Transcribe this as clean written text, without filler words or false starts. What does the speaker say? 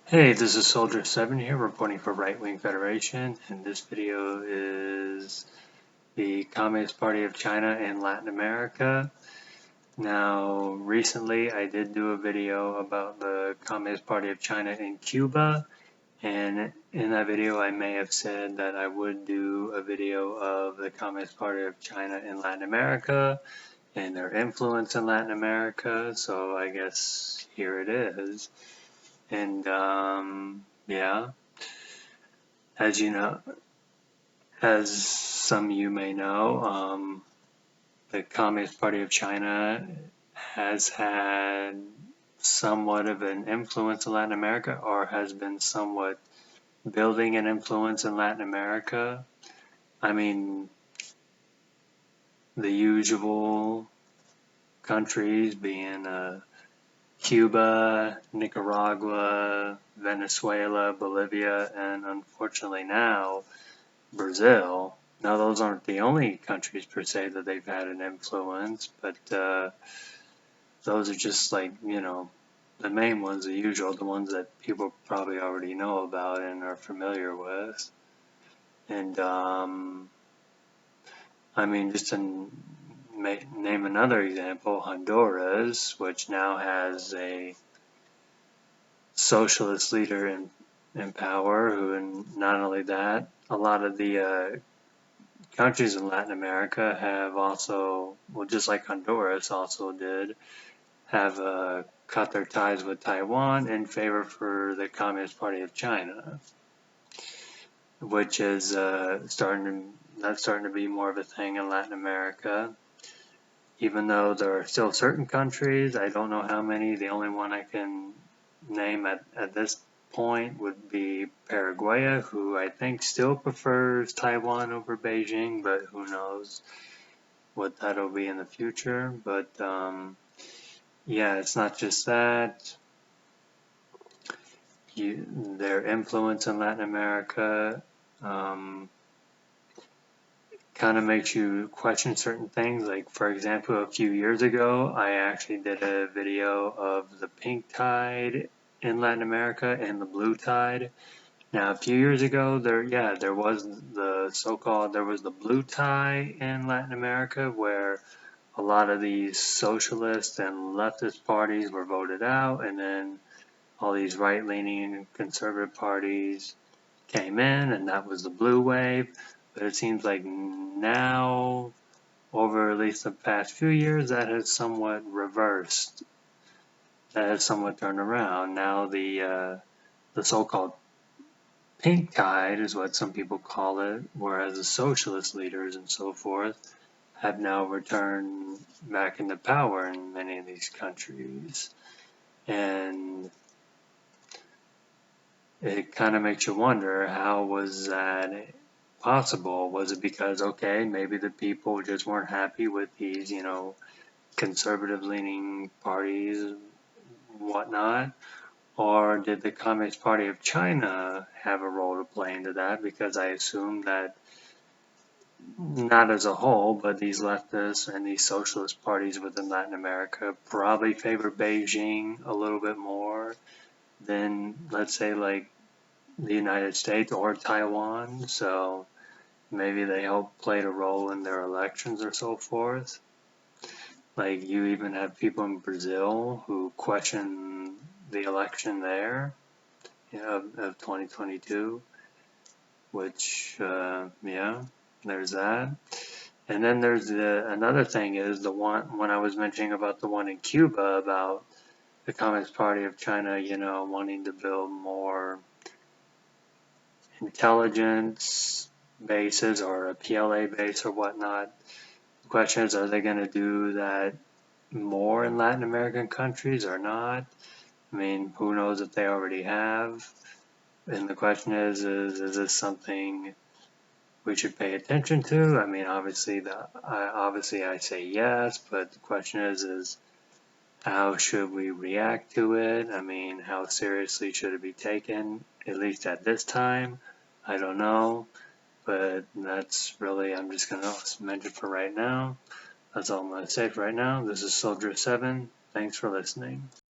Hey, this is Soldier7 here, reporting for Right Wing Federation, and this video is the Communist Party of China in Latin America. Now, recently I did do a video about the Communist Party of China in Cuba, and in that video I may have said that I would do a video of the Communist Party of China in Latin America and their influence in Latin America, so I guess here it is. And yeah, as you know, as some of you may know, the Communist Party of China has had somewhat of an influence in Latin America, or has been somewhat building an influence in Latin America. I mean, the usual countries being Cuba, Nicaragua, Venezuela, Bolivia, and unfortunately now Brazil. Now, those aren't the only countries per se that they've had an influence, but those are just like, the main ones, the usual, the ones that people probably already know about and are familiar with. And I mean, just to name another example, Honduras, which now has a socialist leader in power, who, and not only that, a lot of the countries in Latin America have also, well, just like Honduras also did, have cut their ties with Taiwan in favor for the Communist Party of China, which is starting to be more of a thing in Latin America. Even though there are still certain countries, I don't know how many. The only one I can name at this point would be Paraguay, who I think still prefers Taiwan over Beijing, but who knows what that'll be in the future. But yeah, it's not just that. Their influence in Latin America kind of makes you question certain things. Like, for example, a few years ago, I actually did a video of the pink tide in Latin America and the blue tide. Now, a few years ago, there was the blue tide in Latin America, where a lot of these socialist and leftist parties were voted out, and then all these right-leaning conservative parties came in, and that was the blue wave. But it seems like now, over at least the past few years, that has somewhat reversed. That has somewhat turned around. Now the so-called pink tide is what some people call it, whereas the socialist leaders and so forth have now returned back into power in many of these countries. And it kind of makes you wonder, how was that possible? Was it because, okay, maybe the people just weren't happy with these, conservative-leaning parties and whatnot? Or did the Communist Party of China have a role to play into that? Because I assume that, not as a whole, but these leftists and these socialist parties within Latin America probably favor Beijing a little bit more than, let's say, like the United States or Taiwan. So maybe they played a role in their elections or so forth. Like, you even have people in Brazil who question the election there, of 2022, which, yeah, there's that. And then there's another thing is the one, when I was mentioning about the one in Cuba, about the Communist Party of China, wanting to build more intelligence bases or a PLA base or whatnot. The question is, are they going to do that more in Latin American countries or not? I mean, who knows if they already have? And the question is this something we should pay attention to? I mean, obviously I say yes, but the question is how should we react to it? I mean, how seriously should it be taken, at least at this time? I don't know, but that's really, I'm just going to mention for right now. That's all I'm going to say for right now. This is Soldier7. Thanks for listening.